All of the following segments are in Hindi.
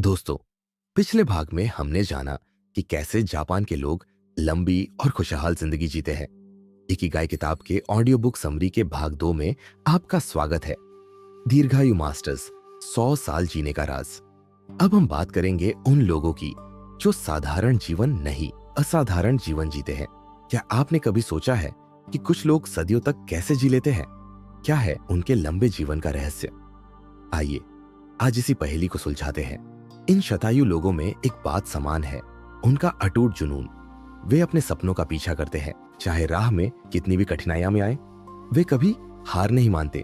दोस्तों, पिछले भाग में हमने जाना कि कैसे जापान के लोग लंबी और खुशहाल जिंदगी जीते हैं। इकिगाई किताब के ऑडियो बुक समरी के भाग 2 में आपका स्वागत है। दीर्घायु मास्टर्स, 100 साल जीने का राज। अब हम बात करेंगे उन लोगों की जो साधारण जीवन नहीं, असाधारण जीवन जीते हैं। क्या आपने कभी सोचा है कि कुछ लोग सदियों तक कैसे जी लेते हैं? क्या है उनके लंबे जीवन का रहस्य? आइए आज इसी पहेली को सुलझाते हैं। इन शतायु लोगों में एक बात समान है, उनका अटूट जुनून। वे अपने सपनों का पीछा करते हैं, चाहे राह में कितनी भी कठिनाइयां में आए। वे कभी हार नहीं मानते।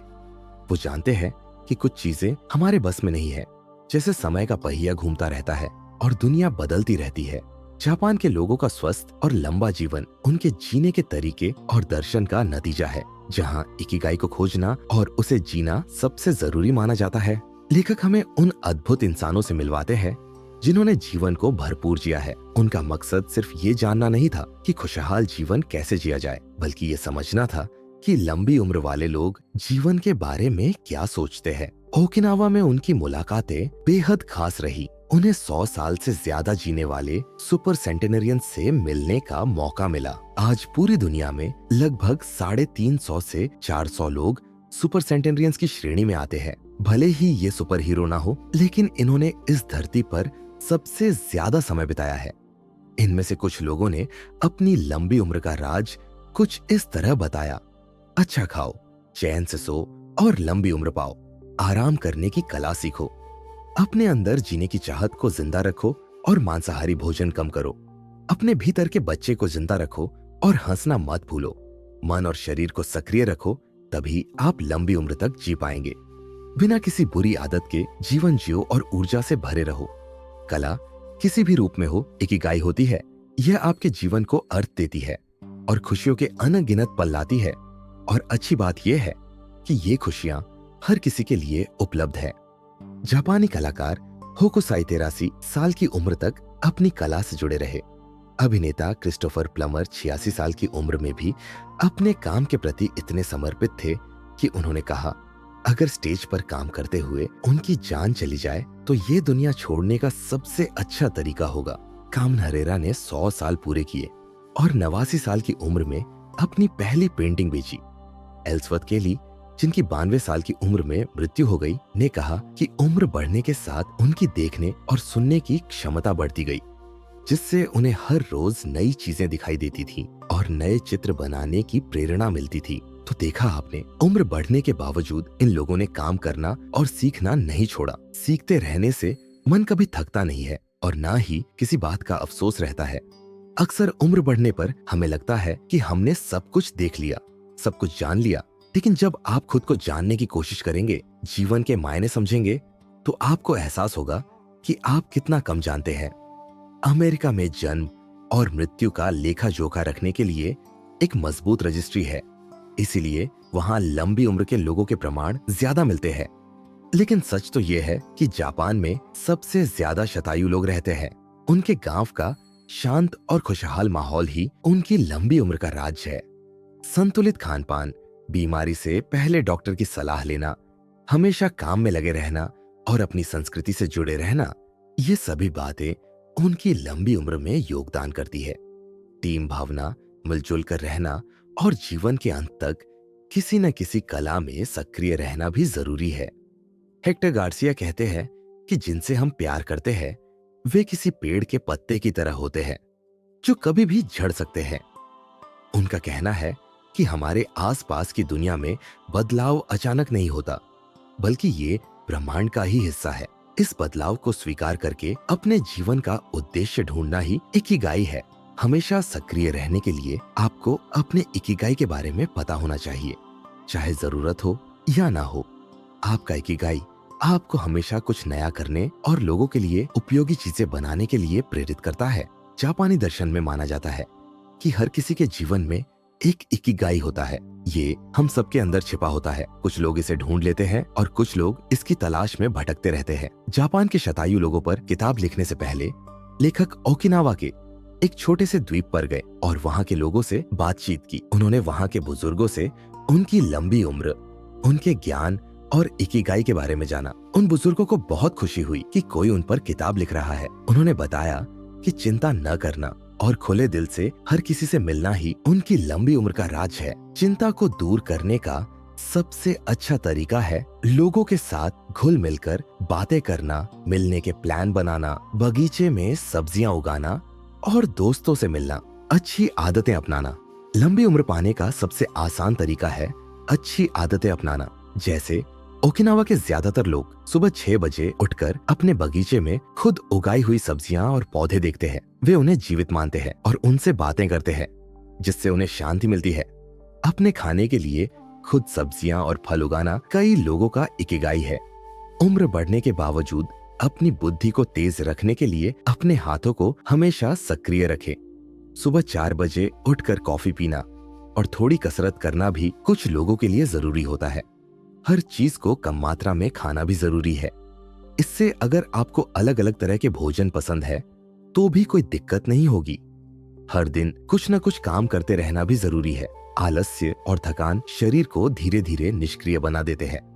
वो जानते हैं कि कुछ चीजें हमारे बस में नहीं है, जैसे समय का पहिया घूमता रहता है और दुनिया बदलती रहती है। जापान के लोगों का स्वस्थ और लंबा जीवन उनके जीने के तरीके और दर्शन का नतीजा है, जहाँ इकिगाई को खोजना और उसे जीना सबसे जरूरी माना जाता है। लेखक हमें उन अद्भुत इंसानों से मिलवाते हैं जिन्होंने जीवन को भरपूर जिया है। उनका मकसद सिर्फ ये जानना नहीं था कि खुशहाल जीवन कैसे जिया जाए, बल्कि ये समझना था कि लंबी उम्र वाले लोग जीवन के बारे में क्या सोचते हैं। ओकिनावा में उनकी मुलाकातें बेहद खास रही। उन्हें 100 साल से ज्यादा जीने वाले सुपर सेंटेनरियन से मिलने का मौका मिला। आज पूरी दुनिया में लगभग 350 से 400 लोग सुपर सेंटेनरियंस की श्रेणी में आते हैं। भले ही ये सुपर हीरो ना हो, लेकिन इन्होंने इस धरती पर सबसे ज्यादा समय बिताया है। इनमें से कुछ लोगों ने अपनी लंबी उम्र का राज कुछ इस तरह बताया। अच्छा खाओ, चैन से सो और लंबी उम्र पाओ। आराम करने की कला सीखो। अपने अंदर जीने की चाहत को जिंदा रखो और मांसाहारी भोजन कम करो। अपने भीतर के बच्चे को जिंदा रखो और हंसना मत भूलो। मन और शरीर को सक्रिय रखो, तभी आप लंबी उम्र तक जी पाएंगे। बिना किसी बुरी आदत के जीवन जियो और ऊर्जा से भरे रहो। कला किसी भी रूप में हो, इकिगाई होती है। यह आपके जीवन को अर्थ देती है और खुशियों के अनगिनत पल लाती है। और अच्छी बात यह है कि ये खुशियां हर किसी के लिए उपलब्ध है। जापानी कलाकार होकुसाई 83 साल की उम्र तक अपनी कला से जुड़े रहे। अभिनेता क्रिस्टोफर प्लमर 86 साल की उम्र में भी अपने काम के प्रति इतने समर्पित थे कि उन्होंने कहा, अगर स्टेज पर काम करते हुए उनकी जान चली जाए तो ये दुनिया छोड़ने का सबसे अच्छा तरीका होगा। कामन हरेरा ने 100 साल पूरे किए और 89 साल की उम्र में अपनी पहली पेंटिंग बेची। एल्सवर्थ केली, जिनकी 92 साल की उम्र में मृत्यु हो गई, ने कहा कि उम्र बढ़ने के साथ उनकी देखने और सुनने की क्षमता बढ़ती गई, जिससे उन्हें हर रोज नई चीजें दिखाई देती थी और नए चित्र बनाने की प्रेरणा मिलती थी। तो देखा आपने, उम्र बढ़ने के बावजूद इन लोगों ने काम करना और सीखना नहीं छोड़ा। सीखते रहने से मन कभी थकता नहीं है और ना ही किसी बात का अफसोस रहता है। अक्सर उम्र बढ़ने पर हमें लगता है कि हमने सब कुछ देख लिया, सब कुछ जान लिया। लेकिन जब आप खुद को जानने की कोशिश करेंगे, जीवन के मायने समझेंगे, तो आपको एहसास होगा कि आप कितना कम जानते हैं। अमेरिका में जन्म और मृत्यु का लेखा जोखा रखने के लिए एक मजबूत रजिस्ट्री है, इसीलिए वहां लंबी उम्र के लोगों के प्रमाण ज्यादा मिलते हैं। लेकिन सच तो यह है कि जापान में सबसे ज्यादा शतायु लोग रहते हैं। उनके गांव का शांत और खुशहाल माहौल ही उनकी लंबी उम्र का राज है। संतुलित खान पान, बीमारी से पहले डॉक्टर की सलाह लेना, हमेशा काम में लगे रहना और अपनी संस्कृति से जुड़े रहना, ये सभी बातें उनकी लंबी उम्र में योगदान करती है। टीम भावना, मिलजुल कर रहना और जीवन के अंत तक किसी न किसी कला में सक्रिय रहना भी जरूरी है। हेक्टर गार्सिया कहते हैं कि जिनसे हम प्यार करते हैं वे किसी पेड़ के पत्ते की तरह होते हैं जो कभी भी झड़ सकते हैं। उनका कहना है कि हमारे आसपास की दुनिया में बदलाव अचानक नहीं होता, बल्कि ये ब्रह्मांड का ही हिस्सा है। इस बदलाव को स्वीकार करके अपने जीवन का उद्देश्य ढूंढना ही इकिगाई है। हमेशा सक्रिय रहने के लिए आपको अपने इकिगाई के बारे में पता होना चाहिए, चाहे जरूरत हो या ना हो। आपका इकिगाई आपको हमेशा कुछ नया करने और लोगों के लिए उपयोगी चीजें बनाने के लिए प्रेरित करता है। जापानी दर्शन में माना जाता है कि हर किसी के जीवन में एक इकिगाई होता है। ये हम सबके अंदर छिपा होता है। कुछ लोग इसे ढूंढ लेते हैं और कुछ लोग इसकी तलाश में भटकते रहते हैं। जापान के शतायु लोगों पर किताब लिखने से पहले लेखक ओकिनावा के एक छोटे से द्वीप पर गए और वहां के लोगों से बातचीत की। उन्होंने वहां के बुजुर्गों से उनकी लंबी उम्र, उनके ज्ञान और इकिगाई के बारे में जाना। उन बुजुर्गों को बहुत खुशी हुई कि कोई उन पर किताब लिख रहा है। उन्होंने बताया कि चिंता न करना और खुले दिल से हर किसी से मिलना ही उनकी लंबी उम्र का राज है। चिंता को दूर करने का सबसे अच्छा तरीका है लोगों के साथ घुल मिलकर बातें करना, मिलने के प्लान बनाना, बगीचे में सब्जियां उगाना और दोस्तों से मिलना, अच्छी आदतें अपनाना। लंबी उम्र पाने का सबसे आसान तरीका है अच्छी आदतें अपनाना। जैसे ओकिनावा के ज्यादातर लोग सुबह 6 बजे उठकर अपने बगीचे में खुद उगाई हुई सब्जियां और पौधे देखते हैं। वे उन्हें जीवित मानते हैं और उनसे बातें करते हैं, जिससे उन्हें शांति मिलती है। अपने खाने के लिए खुद सब्जियां और फल उगाना कई लोगों का इकिगाई है। उम्र बढ़ने के बावजूद अपनी बुद्धि को तेज रखने के लिए अपने हाथों को हमेशा सक्रिय रखें। सुबह 4 बजे उठकर कॉफी पीना और थोड़ी कसरत करना भी कुछ लोगों के लिए जरूरी होता है। हर चीज को कम मात्रा में खाना भी जरूरी है। इससे अगर आपको अलग अलग तरह के भोजन पसंद है तो भी कोई दिक्कत नहीं होगी। हर दिन कुछ न कुछ काम करते रहना भी जरूरी है। आलस्य और थकान शरीर को धीरे धीरे निष्क्रिय बना देते हैं।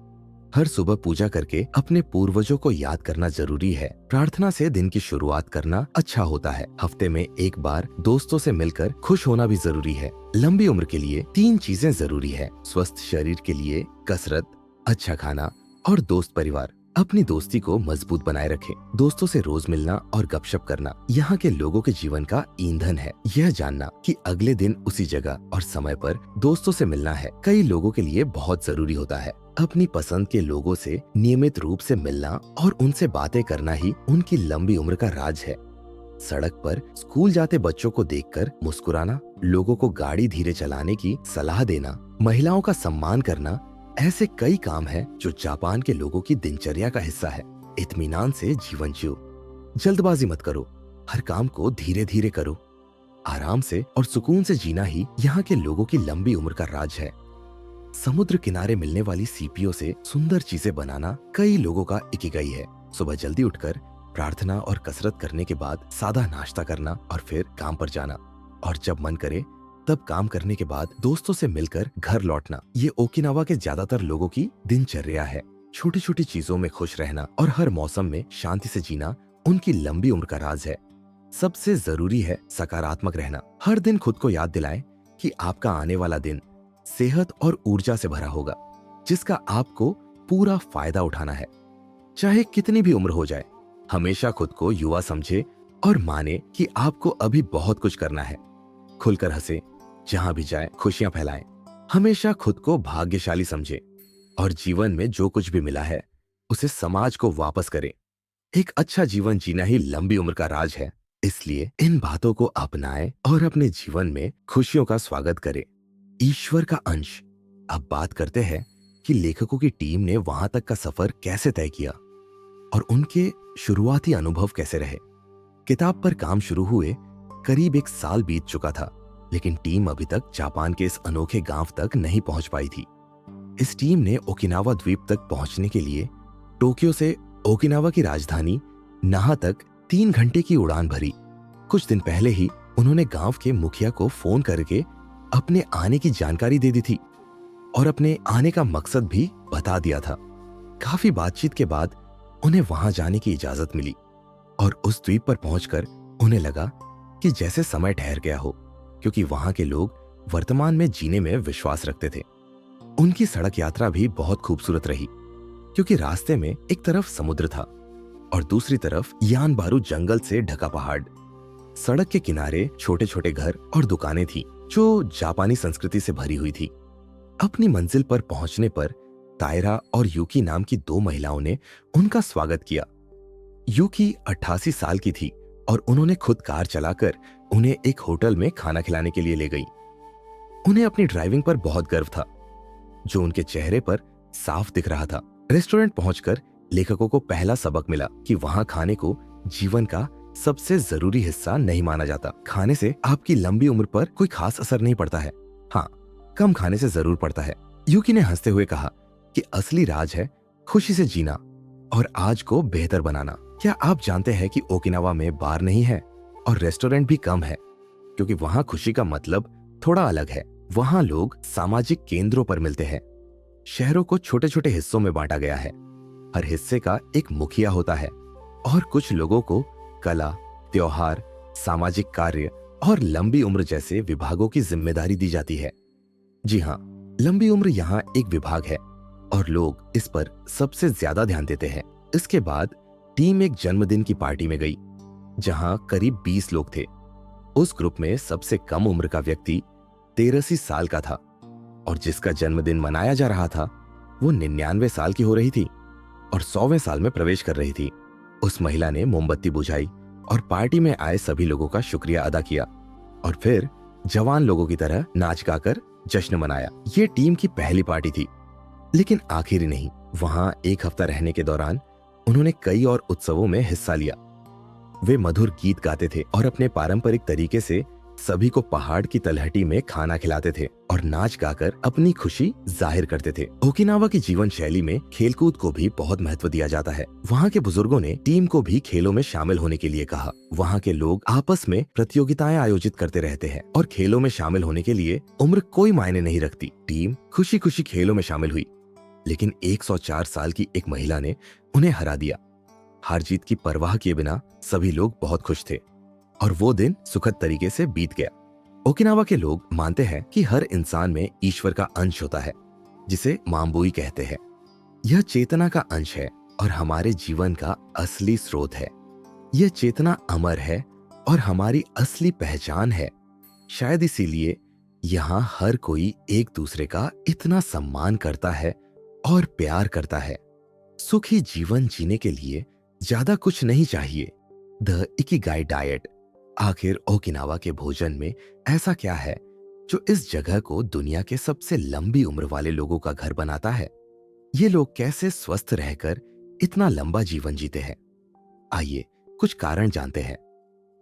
हर सुबह पूजा करके अपने पूर्वजों को याद करना जरूरी है। प्रार्थना से दिन की शुरुआत करना अच्छा होता है। हफ्ते में एक बार दोस्तों से मिलकर खुश होना भी जरूरी है। लंबी उम्र के लिए 3 चीजें जरूरी है: स्वस्थ शरीर के लिए कसरत, अच्छा खाना और दोस्त परिवार। अपनी दोस्ती को मजबूत बनाए रखें। दोस्तों से रोज मिलना और गपशप करना यहाँ के लोगों के जीवन का ईंधन है। यह जानना कि अगले दिन उसी जगह और समय पर दोस्तों से मिलना है कई लोगों के लिए बहुत जरूरी होता है। अपनी पसंद के लोगों से नियमित रूप से मिलना और उनसे बातें करना ही उनकी लंबी उम्र का राज है। सड़क पर स्कूल जाते बच्चों को देखकर मुस्कुराना, लोगों को गाड़ी धीरे चलाने की सलाह देना, महिलाओं का सम्मान करना, ऐसे कई काम हैं जो जापान के लोगों की दिनचर्या का हिस्सा है। इत्मीनान से जीवन जियो, जल्दबाजी मत करो, हर काम को धीरे धीरे करो। आराम से और सुकून से जीना ही यहाँ के लोगों की लंबी उम्र का राज है। समुद्र किनारे मिलने वाली सीपियों से सुंदर चीजें बनाना कई लोगों का इकिगाई है। सुबह जल्दी उठकर प्रार्थना और कसरत करने के बाद सादा नाश्ता करना और फिर काम पर जाना, और जब मन करे तब काम करने के बाद दोस्तों से मिलकर घर लौटना। ये ओकिनावा के ज्यादातर लोगों की दिनचर्या है। छोटी छोटी चीजों में खुश रहना और हर मौसम में शांति से जीना उनकी लंबी उम्र का राज है। सबसे जरूरी है सकारात्मक रहना। हर दिन खुद को याद दिलाएं कि आपका आने वाला दिन सेहत और ऊर्जा से भरा होगा, जिसका आपको पूरा फायदा उठाना है। चाहे कितनी भी उम्र हो जाए, हमेशा खुद को युवा समझे और माने कि आपको अभी बहुत कुछ करना है। खुलकर हंसे, जहां भी जाए खुशियां फैलाएं। हमेशा खुद को भाग्यशाली समझे और जीवन में जो कुछ भी मिला है उसे समाज को वापस करें। एक अच्छा जीवन जीना ही लंबी उम्र का राज है। इसलिए इन बातों को अपनाएं और अपने जीवन में खुशियों का स्वागत करें। ईश्वर का अंश। अब बात करते हैं कि लेखकों की टीम ने वहां तक का सफर कैसे तय किया और उनके शुरुआती अनुभव कैसे रहे। किताब पर काम शुरू हुए करीब 1 साल बीत चुका था, लेकिन टीम अभी तक जापान के इस अनोखे गांव तक नहीं पहुंच पाई थी। इस टीम ने ओकिनावा द्वीप तक पहुंचने के लिए टोक्यो से ओकिनावा की राजधानी नाहा तक 3 घंटे की उड़ान भरी। कुछ दिन पहले ही उन्होंने गांव के मुखिया को फोन करके अपने आने की जानकारी दे दी थी और अपने आने का मकसद भी बता दिया था। काफी बातचीत के बाद उन्हें वहां जाने की इजाजत मिली और उस द्वीप पर पहुंचकर उन्हें लगा कि जैसे समय ठहर गया हो, क्योंकि वहां के लोग वर्तमान में जीने में विश्वास रखते थे। उनकी सड़क यात्रा भी बहुत खूबसूरत रही, क्योंकि रास्ते में एक तरफ समुद्र था और दूसरी तरफ यानबारू जंगल से ढका पहाड़। सड़क के किनारे छोटे छोटे घर और दुकानें थी जो जापानी संस्कृति से भरी हुई थी। अपनी मंजिल पर पहुंचने पर तायरा और यूकी नाम की 2 महिलाओं ने उनका स्वागत किया। यूकी 88 साल की थी और उन्होंने खुद कार चलाकर उन्हें एक होटल में खाना खिलाने के लिए ले गई। उन्हें अपनी ड्राइविंग पर बहुत गर्व था, जो उनके चेहरे पर साफ दिख रहा था। रेस्टोरेंट पहुंचकर लेखकों को पहला सबक मिला कि वहां खाने को जीवन का सबसे जरूरी हिस्सा नहीं माना जाता। खाने से आपकी लंबी उम्र पर कोई खास असर नहीं पड़ता है, हाँ, कम खाने से जरूर पड़ता है। यूकी ने हंसते हुए कहा कि असली राज है खुशी से जीना और आज को बेहतर बनाना। क्या आप जानते हैं कि ओकिनावा में बार नहीं है और रेस्टोरेंट भी कम है, क्योंकि वहां खुशी का मतलब थोड़ा अलग है। वहां लोग सामाजिक केंद्रों पर मिलते हैं, शहरों को छोटे छोटे हिस्सों में बांटा गया है। हर हिस्से का एक मुखिया होता है और कुछ लोगों को कला, त्योहार, सामाजिक कार्य और लंबी उम्र जैसे विभागों की जिम्मेदारी दी जाती है। जी हाँ, लंबी उम्र यहाँ एक विभाग है और लोग इस पर सबसे ज्यादा ध्यान देते हैं। इसके बाद टीम एक जन्मदिन की पार्टी में गई जहां करीब 20 लोग थे। उस ग्रुप में सबसे कम उम्र का व्यक्ति 83 साल का था और जिसका जन्मदिन मनाया जा रहा था वो 99 साल की हो रही थी और 100वें साल में प्रवेश कर रही थी। उस महिला ने मोमबत्ती बुझाई और पार्टी में आए सभी लोगों का शुक्रिया अदा किया और फिर जवान लोगों की तरह नाच गाकर जश्न मनाया। ये टीम की पहली पार्टी थी, लेकिन आखिरी नहीं। वहां एक हफ्ता रहने के दौरान उन्होंने कई और उत्सवों में हिस्सा लिया। वे मधुर गीत गाते थे और अपने पारंपरिक तरीके से सभी को पहाड़ की तलहटी में खाना खिलाते थे और नाच गाकर अपनी खुशी जाहिर करते थे। ओकिनावा की जीवन शैली में खेलकूद को भी बहुत महत्व दिया जाता है। वहाँ के बुजुर्गों ने टीम को भी खेलों में शामिल होने के लिए कहा। वहाँ के लोग आपस में प्रतियोगिताएं आयोजित करते रहते हैं और खेलों में शामिल होने के लिए उम्र कोई मायने नहीं रखती। टीम खुशी खुशी खेलों में शामिल हुई, लेकिन 104 साल की एक महिला ने उन्हें हरा दिया। हार जीत की परवाह किए बिना सभी लोग बहुत खुश थे और वो दिन सुखद तरीके से बीत गया। ओकिनावा के लोग मानते हैं कि हर इंसान में ईश्वर का अंश होता है, जिसे माम्बुई कहते हैं। यह चेतना का अंश है और हमारे जीवन का असली स्रोत है। यह चेतना अमर है और हमारी असली पहचान है। शायद इसीलिए यहाँ हर कोई एक दूसरे का इतना सम्मान करता है और प्यार करता है। सुखी जीवन जीने के लिए ज्यादा कुछ नहीं चाहिए। The Ikigai diet. आखिर ओकिनावा के भोजन में ऐसा क्या है जो इस जगह को दुनिया के सबसे लंबी उम्र वाले लोगों का घर बनाता है? ये लोग कैसे स्वस्थ रहकर इतना लंबा जीवन जीते हैं? आइए कुछ कारण जानते हैं।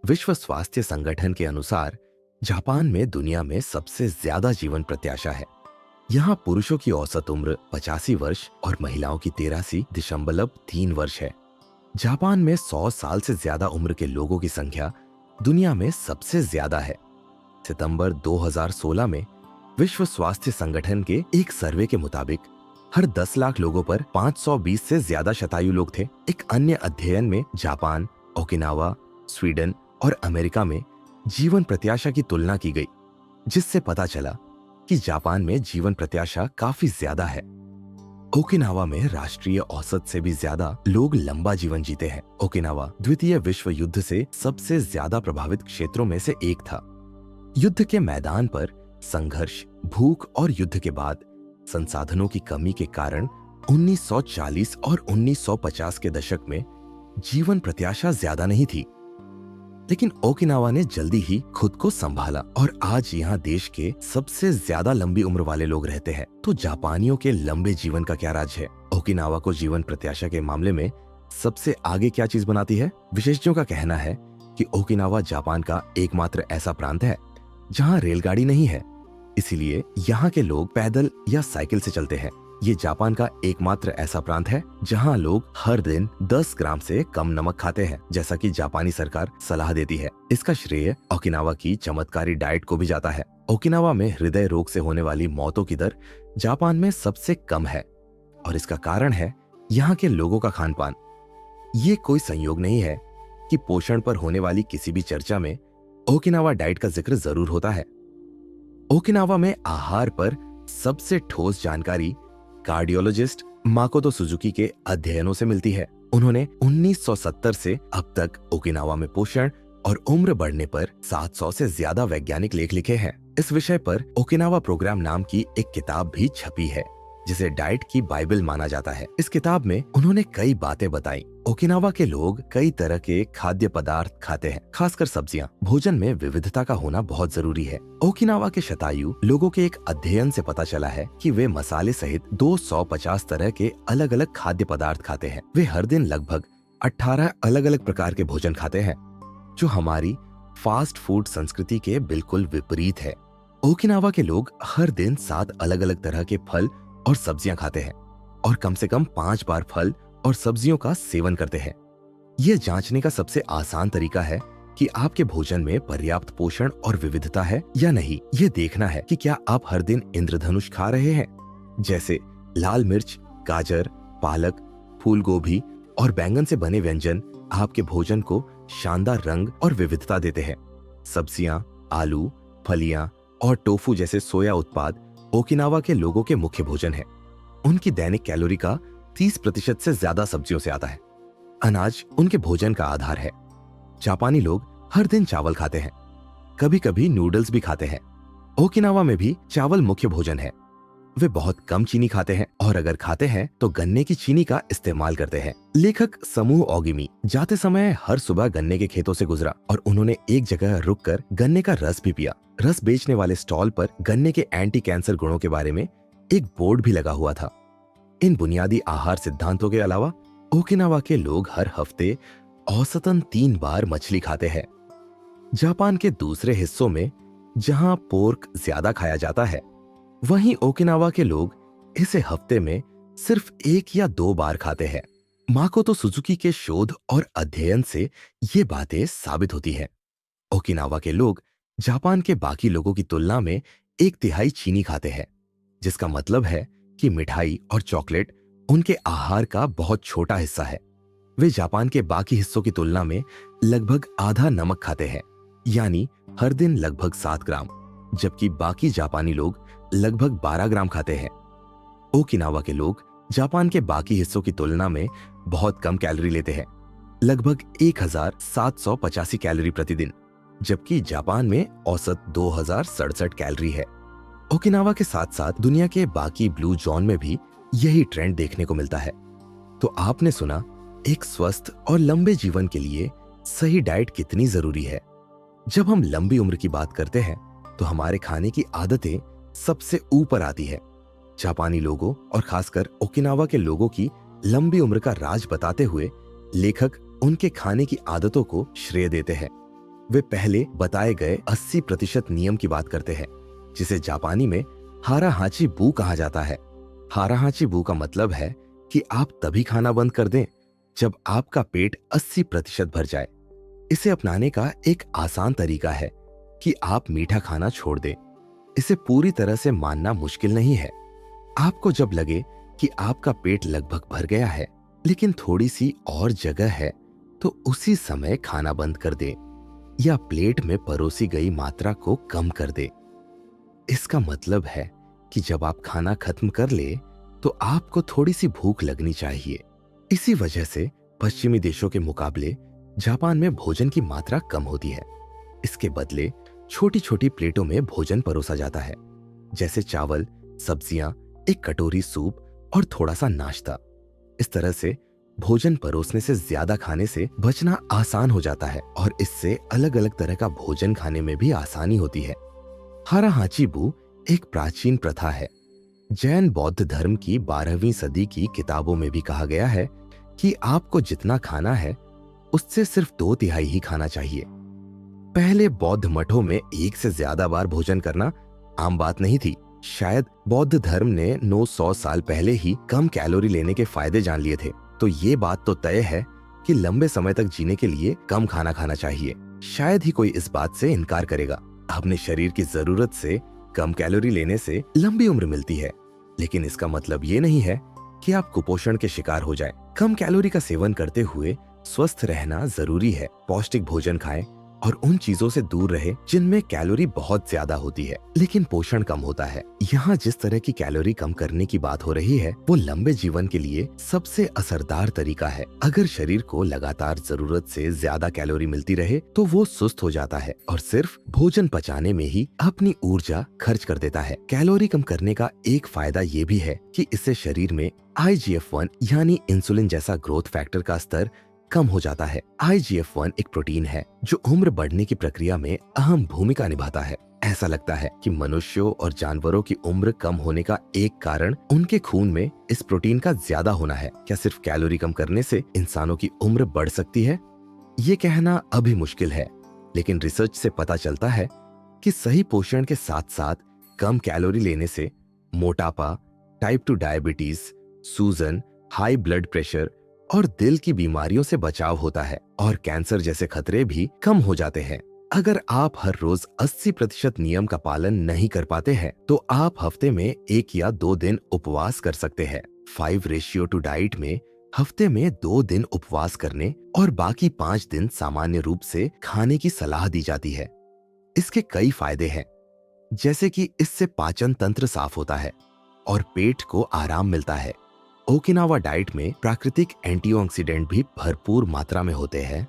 विश्व स्वास्थ्य संगठन के अनुसार जापान में दुनिया में सबसे ज्यादा जीवन प्रत्याशा है। यहाँ पुरुषों की औसत उम्र 85 वर्ष और महिलाओं की 83.3 वर्ष है। जापान में 100 साल से ज्यादा उम्र के लोगों की संख्या दुनिया में सबसे ज्यादा है। सितंबर 2016 में विश्व स्वास्थ्य संगठन के एक सर्वे के मुताबिक हर 10 लाख लोगों पर 520 से ज्यादा शतायु लोग थे। एक अन्य अध्ययन में जापान, ओकिनावा, स्वीडन और अमेरिका में जीवन प्रत्याशा की तुलना की गई, जिससे पता चला कि जापान में जीवन प्रत्याशा काफी ज्यादा है। ओकिनावा में राष्ट्रीय औसत से भी ज्यादा लोग लंबा जीवन जीते हैं। ओकिनावा द्वितीय विश्व युद्ध से सबसे ज्यादा प्रभावित क्षेत्रों में से एक था। युद्ध के मैदान पर संघर्ष, भूख और युद्ध के बाद संसाधनों की कमी के कारण 1940 और 1950 के दशक में जीवन प्रत्याशा ज्यादा नहीं थी, लेकिन ओकिनावा ने जल्दी ही खुद को संभाला और आज यहाँ देश के सबसे ज्यादा लंबी उम्र वाले लोग रहते हैं। तो जापानियों के लंबे जीवन का क्या राज है? ओकिनावा को जीवन प्रत्याशा के मामले में सबसे आगे क्या चीज बनाती है? विशेषज्ञों का कहना है कि ओकिनावा जापान का एकमात्र ऐसा प्रांत है जहाँ रेलगाड़ी नहीं है, इसीलिए यहाँ के लोग पैदल या साइकिल से चलते हैं। ये जापान का एकमात्र ऐसा प्रांत है जहां लोग हर दिन 10 ग्राम से कम नमक खाते हैं, जैसा कि जापानी सरकार सलाह देती है। इसका श्रेय ओकिनावा की चमत्कारी डाइट को भी जाता है। ओकिनावा में हृदय रोग से होने वाली मौतों की दर जापान में सबसे कम है और इसका कारण है यहाँ के लोगों का खान पान। ये कोई संयोग नहीं है कि पोषण पर होने वाली किसी भी चर्चा में ओकिनावा डाइट का जिक्र जरूर होता है। ओकिनावा में आहार पर सबसे ठोस जानकारी कार्डियोलॉजिस्ट माकोतो सुजुकी के अध्ययनों से मिलती है। उन्होंने 1970 से अब तक ओकिनावा में पोषण और उम्र बढ़ने पर 700 से ज्यादा वैज्ञानिक लेख लिखे हैं। इस विषय पर ओकिनावा प्रोग्राम नाम की एक किताब भी छपी है, जिसे डाइट की बाइबल माना जाता है। इस किताब में उन्होंने कई बातें बताई। ओकिनावा के लोग कई तरह के खाद्य पदार्थ खाते हैं, खासकर सब्जियां। भोजन में विविधता का होना बहुत जरूरी है। ओकिनावा के शतायु लोगों के एक अध्ययन से पता चला है कि वे मसाले सहित 250 तरह के अलग अलग खाद्य पदार्थ खाते हैं। वे हर दिन लगभग 18 अलग अलग प्रकार के भोजन खाते हैं, जो हमारी फास्ट फूड संस्कृति के बिल्कुल विपरीत है। ओकिनावा के लोग हर दिन 7 अलग अलग तरह के फल और सब्जियां खाते हैं और कम से कम 5 बार फल और सब्जियों का सेवन करते हैं। यह जांचने का सबसे आसान तरीका है कि आपके भोजन में पर्याप्त पोषण और विविधता है या नहीं। यह देखना है कि क्या आप हर दिन इंद्रधनुष खा रहे हैं, जैसे लाल मिर्च, गाजर, पालक, फूल गोभी और बैंगन से बने व्यंजन आपके भोजन को शानदार रंग और विविधता देते हैं। सब्जियां, आलू, फलियां और टोफू जैसे सोया उत्पाद ओकिनावा के लोगों के मुख्य भोजन है। उनकी दैनिक कैलोरी का 30% से ज्यादा सब्जियों से आता है। अनाज उनके भोजन का आधार है। जापानी लोग हर दिन चावल खाते हैं, कभी कभी नूडल्स भी खाते हैं। ओकिनावा में भी चावल मुख्य भोजन है। वे बहुत कम चीनी खाते हैं और अगर खाते हैं तो गन्ने की चीनी का इस्तेमाल करते हैं। लेखक समूह ओगिमी जाते समय हर सुबह गन्ने के खेतों से गुजरा और उन्होंने एक जगह रुककर गन्ने का रस भी पिया। रस बेचने वाले स्टॉल पर गन्ने के एंटी कैंसर गुणों के बारे में एक बोर्ड भी लगा हुआ था। इन बुनियादी आहार सिद्धांतों के अलावा ओकिनावा के लोग हर हफ्ते औसतन 3 बार मछली खाते हैं। जापान के दूसरे हिस्सों में जहां पोर्क ज्यादा खाया जाता है, वहीं ओकिनावा के लोग इसे हफ्ते में सिर्फ 1 या 2 बार खाते हैं। माकोतो सुजुकी के शोध और अध्ययन से ये बातें साबित होती हैं। ओकिनावा के लोग जापान के बाकी लोगों की तुलना में 1/3 चीनी खाते हैं, जिसका मतलब है कि मिठाई और चॉकलेट उनके आहार का बहुत छोटा हिस्सा है। वे जापान के बाकी हिस्सों की तुलना में लगभग आधा नमक खाते हैं, यानी हर दिन लगभग 7 ग्राम, जबकि बाकी जापानी लोग लगभग 12 ग्राम खाते हैं। ओकिनावा के लोग जापान के बाकी हिस्सों की तुलना में बहुत कम कैलोरी लेते हैं, लगभग 1785 कैलोरी प्रतिदिन, जबकि जापान में औसत 2067 कैलोरी है। ओकिनावा के साथ साथ दुनिया के बाकी ब्लू जोन में भी यही ट्रेंड देखने को मिलता है। तो आपने सुना एक स्वस्थ और लंबे जीवन के लिए सही डाइट कितनी जरूरी है। जब हम लंबी उम्र की बात करते हैं तो हमारे खाने की आदतें सबसे ऊपर आती है। जापानी लोगों और खासकर ओकिनावा के लोगों की लंबी उम्र का राज बताते हुए लेखक उनके खाने की आदतों को श्रेय देते हैं। वे पहले बताए गए 80% नियम की बात करते हैं, जिसे जापानी में हाराहाची बू कहा जाता है। हाराहाची बू का मतलब है कि आप तभी खाना बंद कर दें जब आपका पेट 80% भर जाए। इसे अपनाने का एक आसान तरीका है कि आप मीठा खाना छोड़ दें। इसे पूरी तरह से मानना मुश्किल नहीं है। आपको जब लगे कि आपका पेट लगभग भर गया है लेकिन थोड़ी सी और जगह है, तो उसी समय खाना बंद कर दें या प्लेट में परोसी गई मात्रा को कम कर दें। इसका मतलब है कि जब आप खाना खत्म कर ले तो आपको थोड़ी सी भूख लगनी चाहिए। इसी वजह से पश्चिमी देशों के मुकाबले जापान में भोजन की मात्रा कम होती है। इसके बदले छोटी छोटी प्लेटों में भोजन परोसा जाता है, जैसे चावल, सब्जियां, एक कटोरी सूप और थोड़ा सा नाश्ता। इस तरह से भोजन परोसने से ज्यादा खाने से बचना आसान हो जाता है और इससे अलग अलग तरह का भोजन खाने में भी आसानी होती है। हाराहाची बू एक प्राचीन प्रथा है। जैन बौद्ध धर्म की 12वीं सदी की किताबों में भी कहा गया है कि आपको जितना खाना है उससे सिर्फ 2/3 ही खाना चाहिए। पहले बौद्ध मठों में 1 से ज्यादा बार भोजन करना आम बात नहीं थी। शायद बौद्ध धर्म ने 900 साल पहले ही कम कैलोरी लेने के फायदे जान लिए थे। तो ये बात तो तय है कि लंबे समय तक जीने के लिए कम खाना खाना चाहिए। शायद ही कोई इस बात से इनकार करेगा। अपने शरीर की जरूरत से कम कैलोरी लेने से लंबी उम्र मिलती है, लेकिन इसका मतलब ये नहीं है कि आप कुपोषण के शिकार हो जाएं। कम कैलोरी का सेवन करते हुए स्वस्थ रहना जरूरी है। पौष्टिक भोजन खाएं और उन चीजों से दूर रहे जिनमें कैलोरी बहुत ज्यादा होती है लेकिन पोषण कम होता है। यहाँ जिस तरह की कैलोरी कम करने की बात हो रही है वो लंबे जीवन के लिए सबसे असरदार तरीका है। अगर शरीर को लगातार जरूरत से ज्यादा कैलोरी मिलती रहे तो वो सुस्त हो जाता है और सिर्फ भोजन पचाने में ही अपनी ऊर्जा खर्च कर देता है। कैलोरी कम करने का एक फायदा ये भी है कि इससे शरीर में IGF-1 यानी इंसुलिन जैसा ग्रोथ फैक्टर का स्तर कम हो जाता है। IGF-1 एक प्रोटीन है जो उम्र बढ़ने की प्रक्रिया में अहम भूमिका निभाता है। ऐसा लगता है कि मनुष्यों और जानवरों की उम्र कम होने का एक कारण उनके खून में इस प्रोटीन का ज्यादा होना है। क्या सिर्फ कैलोरी कम करने से इंसानों की उम्र बढ़ सकती है? ये कहना अभी मुश्किल है, लेकिन रिसर्च से पता चलता है कि सही पोषण के साथ साथ कम कैलोरी लेने से मोटापा, टाइप 2 डायबिटीज, सूजन, हाई ब्लड प्रेशर और दिल की बीमारियों से बचाव होता है और कैंसर जैसे खतरे भी कम हो जाते हैं। अगर आप हर रोज 80% नियम का पालन नहीं कर पाते हैं तो आप हफ्ते में 1 या 2 दिन उपवास कर सकते हैं। 5:2 डाइट में हफ्ते में 2 दिन उपवास करने और बाकी 5 दिन सामान्य रूप से खाने की सलाह दी जाती है। इसके कई फायदे हैं, जैसे कि इससे पाचन तंत्र साफ होता है और पेट को आराम मिलता है। ओकिनावा डाइट में प्राकृतिक एंटीऑक्सीडेंट भी भरपूर मात्रा में होते हैं।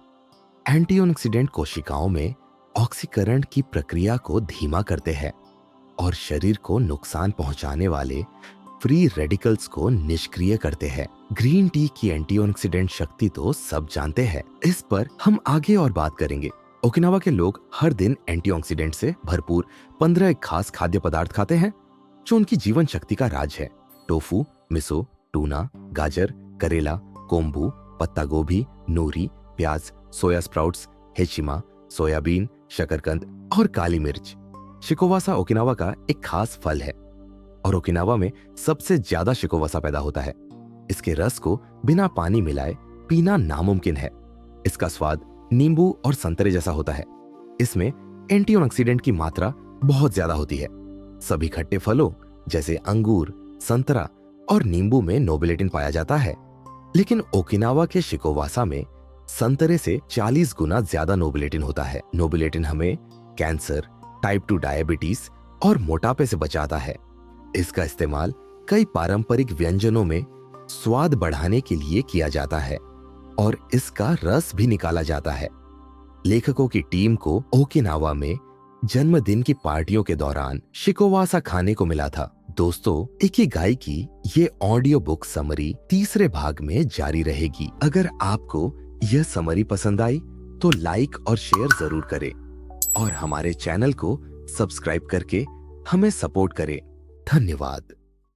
एंटीऑक्सीडेंट कोशिकाओं में ऑक्सीकरण की प्रक्रिया को धीमा करते हैं और शरीर को नुकसान पहुंचाने वाले फ्री रेडिकल्स को निष्क्रिय करते हैं। ग्रीन टी की एंटीऑक्सीडेंट शक्ति तो सब जानते हैं, इस पर हम आगे और बात करेंगे। ओकिनावा के लोग हर दिन एंटीऑक्सीडेंट से भरपूर 15 खास खाद्य पदार्थ खाते हैं जो उनकी जीवन शक्ति का राज है। टोफू, मिसो, टूना, गाजर, करेला, कोम्बू, पत्ता गोभी, नूरी, प्याज, सोया स्प्राउट्स, हेचिमा, सोयाबीन, शकरकंद और काली मिर्च। शिकोवासा ओकिनावा का एक खास फल है और ओकिनावा में सबसे ज्यादा शिकोवासा पैदा होता है। इसके रस को बिना पानी मिलाए पीना नामुमकिन है। इसका स्वाद नींबू और संतरे जैसा होता है। इसमें एंटीऑक्सीडेंट की मात्रा बहुत ज्यादा होती है। सभी खट्टे फलों जैसे अंगूर, संतरा और नींबू में नोबिलेटिन पाया जाता है, लेकिन ओकिनावा के शिकोवासा में संतरे से 40 गुना ज्यादा नोबिलेटिन होता है। नोबिलेटिन हमें कैंसर, टाइप 2 डायबिटीज और मोटापे से बचाता है। इसका इस्तेमाल कई पारंपरिक व्यंजनों में स्वाद बढ़ाने के लिए किया जाता है और इसका रस भी निकाला जाता है। लेखकों की टीम को ओकिनावा में जन्मदिन की पार्टियों के दौरान शिकोवासा खाने को मिला था। दोस्तों, इकिगाई की ये ऑडियो बुक समरी तीसरे भाग में जारी रहेगी। अगर आपको यह समरी पसंद आई तो लाइक और शेयर जरूर करें और हमारे चैनल को सब्सक्राइब करके हमें सपोर्ट करें। धन्यवाद।